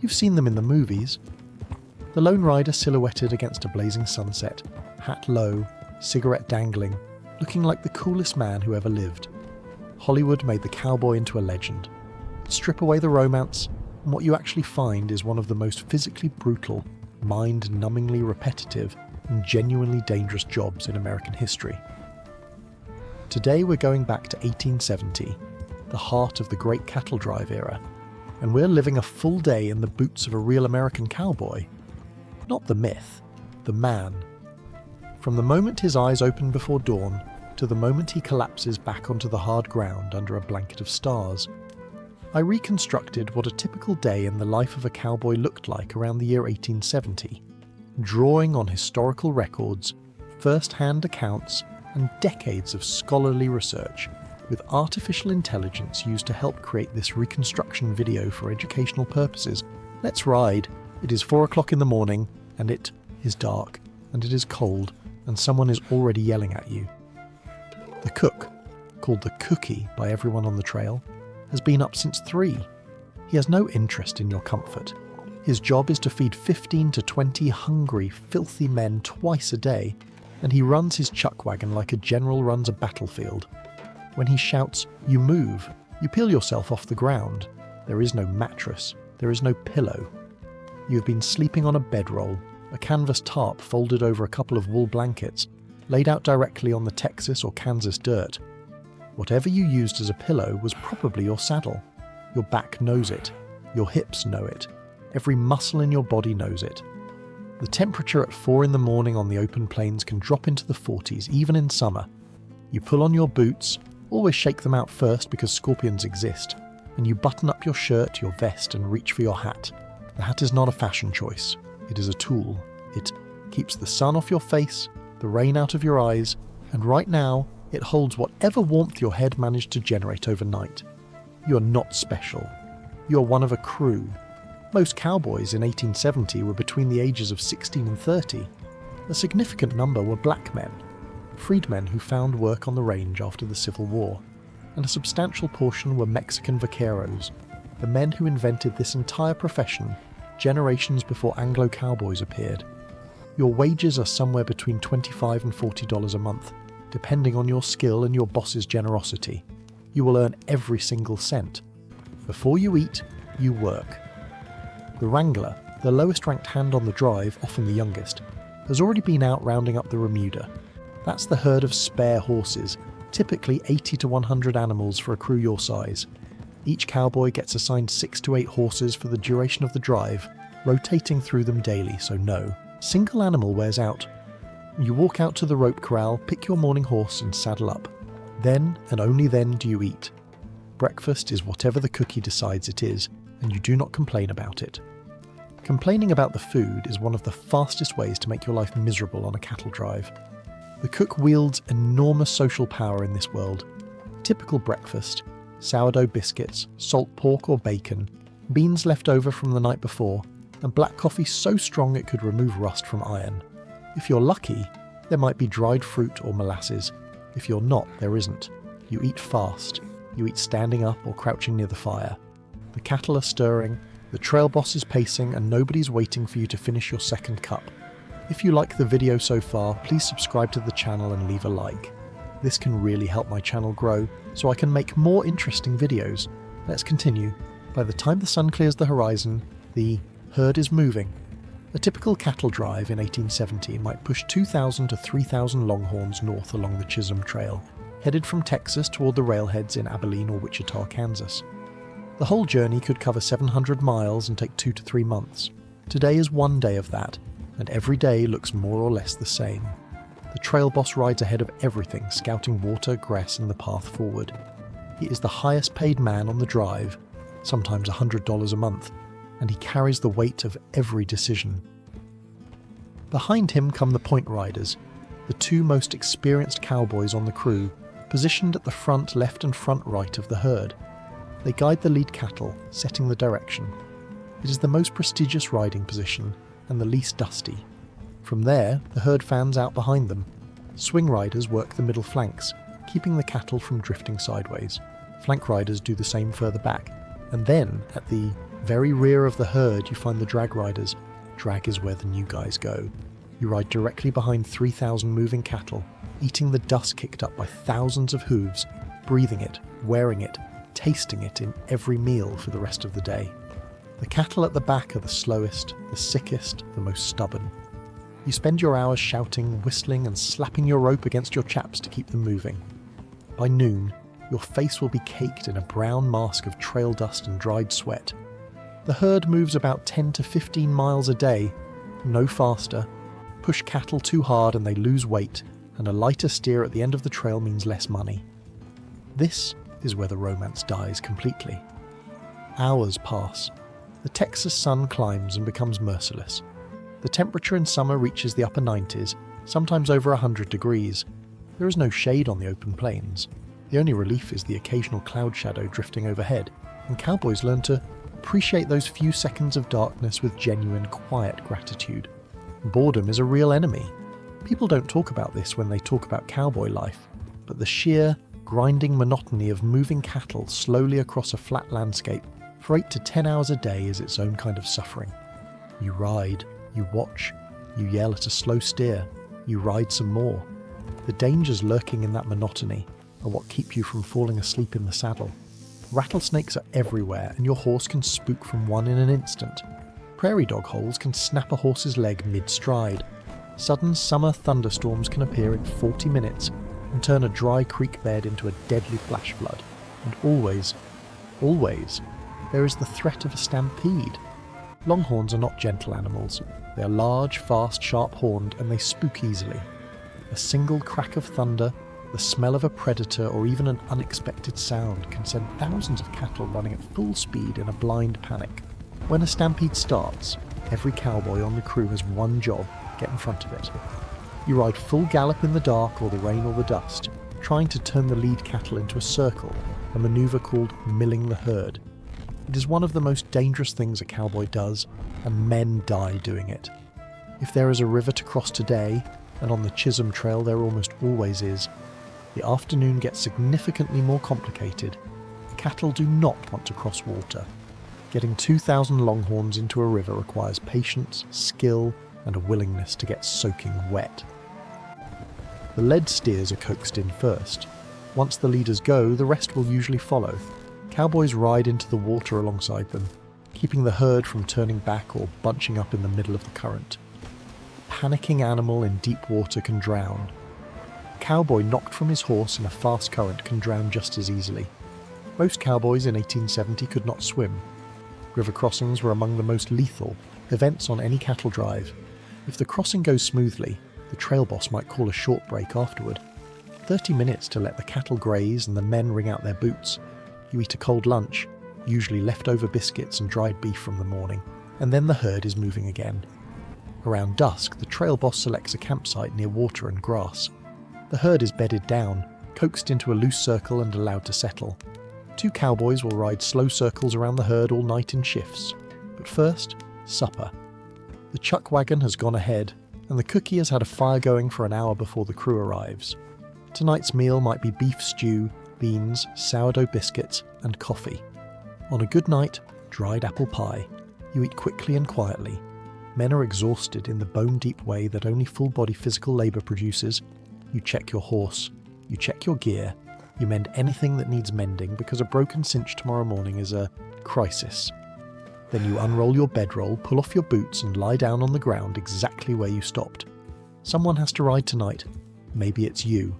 You've seen them in the movies. The lone rider silhouetted against a blazing sunset, hat low, cigarette dangling, looking like the coolest man who ever lived. Hollywood made the cowboy into a legend. Strip away the romance, and what you actually find is one of the most physically brutal, mind-numbingly repetitive, and genuinely dangerous jobs in American history. Today we're going back to 1870, the heart of the great cattle drive era, and we're living a full day in the boots of a real American cowboy. Not the myth, the man. From the moment his eyes open before dawn, to the moment he collapses back onto the hard ground under a blanket of stars, I reconstructed what a typical day in the life of a cowboy looked like around the year 1870, drawing on historical records, first-hand accounts, and decades of scholarly research, with artificial intelligence used to help create this reconstruction video for educational purposes. Let's ride. It is 4 o'clock in the morning, and it is dark, and it is cold, and someone is already yelling at you. The cook, called the cookie by everyone on the trail, has been up since 3. He has no interest in your comfort. His job is to feed 15 to 20 hungry, filthy men twice a day, and he runs his chuck wagon like a general runs a battlefield. When he shouts, "You move," you peel yourself off the ground. There is no mattress. There is no pillow. You have been sleeping on a bedroll, a canvas tarp folded over a couple of wool blankets, laid out directly on the Texas or Kansas dirt. Whatever you used as a pillow was probably your saddle. Your back knows it. Your hips know it. Every muscle in your body knows it. The temperature at 4 in the morning on the open plains can drop into the 40s, even in summer. You pull on your boots, always shake them out first because scorpions exist, and you button up your shirt, your vest, and reach for your hat. The hat is not a fashion choice. It is a tool. It keeps the sun off your face, the rain out of your eyes, and right now, it holds whatever warmth your head managed to generate overnight. You are not special. You are one of a crew. Most cowboys in 1870 were between the ages of 16 and 30. A significant number were black men, freedmen who found work on the range after the Civil War, and a substantial portion were Mexican vaqueros, the men who invented this entire profession generations before Anglo cowboys appeared. Your wages are somewhere between $25 and $40 a month, depending on your skill and your boss's generosity. You will earn every single cent. Before you eat, you work. The wrangler, the lowest ranked hand on the drive, often the youngest, has already been out rounding up the remuda. That's the herd of spare horses, typically 80 to 100 animals for a crew your size. Each cowboy gets assigned 6 to 8 horses for the duration of the drive, rotating through them daily, so no single animal wears out. You walk out to the rope corral, pick your morning horse and saddle up. Then, and only then, do you eat. Breakfast is whatever the cookie decides it is, and you do not complain about it. Complaining about the food is one of the fastest ways to make your life miserable on a cattle drive. The cook wields enormous social power in this world. Typical breakfast: sourdough biscuits, salt pork or bacon, beans left over from the night before, and black coffee so strong it could remove rust from iron. If you're lucky, there might be dried fruit or molasses. If you're not, there isn't. You eat fast. You eat standing up or crouching near the fire. The cattle are stirring, the trail boss is pacing, and nobody's waiting for you to finish your second cup. If you like the video so far, please subscribe to the channel and leave a like. This can really help my channel grow, so I can make more interesting videos. Let's continue. By the time the sun clears the horizon, the herd is moving. A typical cattle drive in 1870 might push 2,000 to 3,000 longhorns north along the Chisholm Trail, headed from Texas toward the railheads in Abilene or Wichita, Kansas. The whole journey could cover 700 miles and take 2 to 3 months. Today is one day of that, and every day looks more or less the same. The trail boss rides ahead of everything, scouting water, grass, and the path forward. He is the highest paid man on the drive, sometimes $100 a month, and he carries the weight of every decision. Behind him come the point riders, the 2 most experienced cowboys on the crew, positioned at the front left and front right of the herd. They guide the lead cattle, setting the direction. It is the most prestigious riding position, and the least dusty. From there, the herd fans out behind them. Swing riders work the middle flanks, keeping the cattle from drifting sideways. Flank riders do the same further back, and then, at the Very rear of the herd, you find the drag riders. Drag is where the new guys go. You ride directly behind 3,000 moving cattle, eating the dust kicked up by thousands of hooves, breathing it, wearing it, tasting it in every meal for the rest of the day. The cattle at the back are the slowest, the sickest, the most stubborn. You spend your hours shouting, whistling and slapping your rope against your chaps to keep them moving. By noon, your face will be caked in a brown mask of trail dust and dried sweat. The herd moves about 10 to 15 miles a day, no faster. Push cattle too hard and they lose weight, and a lighter steer at the end of the trail means less money. This is where the romance dies completely. Hours pass. The Texas sun climbs and becomes merciless. The temperature in summer reaches the upper 90s, sometimes over 100 degrees. There is no shade on the open plains. The only relief is the occasional cloud shadow drifting overhead, and cowboys learn to appreciate those few seconds of darkness with genuine, quiet gratitude. Boredom is a real enemy. People don't talk about this when they talk about cowboy life, but the sheer, grinding monotony of moving cattle slowly across a flat landscape for 8 to 10 hours a day is its own kind of suffering. You ride, you watch, you yell at a slow steer, you ride some more. The dangers lurking in that monotony are what keep you from falling asleep in the saddle. Rattlesnakes are everywhere, and your horse can spook from one in an instant. Prairie dog holes can snap a horse's leg mid-stride. Sudden summer thunderstorms can appear in 40 minutes and turn a dry creek bed into a deadly flash flood. And always, there is the threat of a stampede. Longhorns are not gentle animals. They are large, fast, sharp-horned, and they spook easily. A single crack of thunder, the smell of a predator, or even an unexpected sound can send thousands of cattle running at full speed in a blind panic. When a stampede starts, every cowboy on the crew has one job: get in front of it. You ride full gallop in the dark or the rain or the dust, trying to turn the lead cattle into a circle, a maneuver called milling the herd. It is one of the most dangerous things a cowboy does, and men die doing it. If there is a river to cross today, and on the Chisholm Trail there almost always is, the afternoon gets significantly more complicated. Cattle do not want to cross water. Getting 2,000 longhorns into a river requires patience, skill, and a willingness to get soaking wet. The led steers are coaxed in first. Once the leaders go, the rest will usually follow. Cowboys ride into the water alongside them, keeping the herd from turning back or bunching up in the middle of the current. A panicking animal in deep water can drown. A cowboy knocked from his horse in a fast current can drown just as easily. Most cowboys in 1870 could not swim. River crossings were among the most lethal events on any cattle drive. If the crossing goes smoothly, the trail boss might call a short break afterward. 30 minutes to let the cattle graze and the men wring out their boots. You eat a cold lunch, usually leftover biscuits and dried beef from the morning, and then the herd is moving again. Around dusk, the trail boss selects a campsite near water and grass. The herd is bedded down, coaxed into a loose circle and allowed to settle. 2 cowboys will ride slow circles around the herd all night in shifts. But first, supper. The chuck wagon has gone ahead, and the cookie has had a fire going for an hour before the crew arrives. Tonight's meal might be beef stew, beans, sourdough biscuits, and coffee. On a good night, dried apple pie. You eat quickly and quietly. Men are exhausted in the bone-deep way that only full-body physical labour produces. You check your horse. You check your gear. You mend anything that needs mending, because a broken cinch tomorrow morning is a crisis. Then you unroll your bedroll, pull off your boots and lie down on the ground exactly where you stopped. Someone has to ride tonight. Maybe it's you.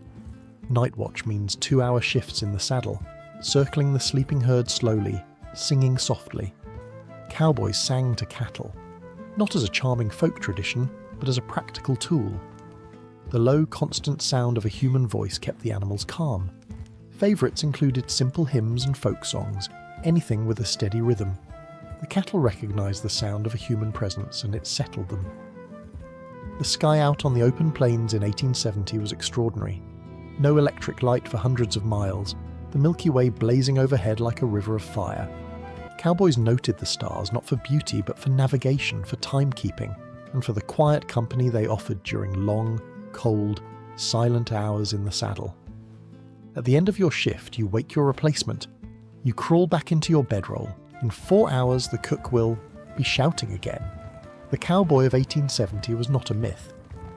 Night watch means 2-hour shifts in the saddle, circling the sleeping herd slowly, singing softly. Cowboys sang to cattle, not as a charming folk tradition, but as a practical tool. The low, constant sound of a human voice kept the animals calm. Favourites included simple hymns and folk songs, anything with a steady rhythm. The cattle recognised the sound of a human presence, and it settled them. The sky out on the open plains in 1870 was extraordinary. No electric light for hundreds of miles, the Milky Way blazing overhead like a river of fire. Cowboys noted the stars not for beauty but for navigation, for timekeeping, and for the quiet company they offered during long, cold, silent hours in the saddle. At the end of your shift, you wake your replacement. You crawl back into your bedroll, In 4 hours, the cook will be shouting again. The cowboy of 1870 was not a myth.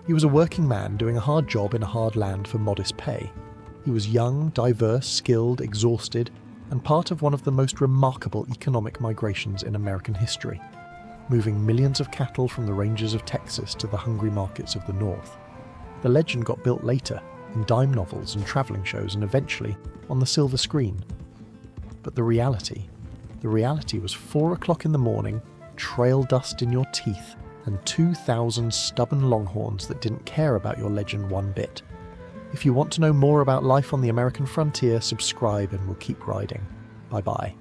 He was a working man doing a hard job in a hard land for modest pay. He was young, diverse, skilled, exhausted, and part of one of the most remarkable economic migrations in American history, moving millions of cattle from the ranges of Texas to the hungry markets of the North. The legend got built later, in dime novels and travelling shows, and eventually on the silver screen. But the reality was 4 o'clock in the morning, trail dust in your teeth, and 2,000 stubborn longhorns that didn't care about your legend one bit. If you want to know more about life on the American frontier, subscribe and we'll keep riding. Bye bye.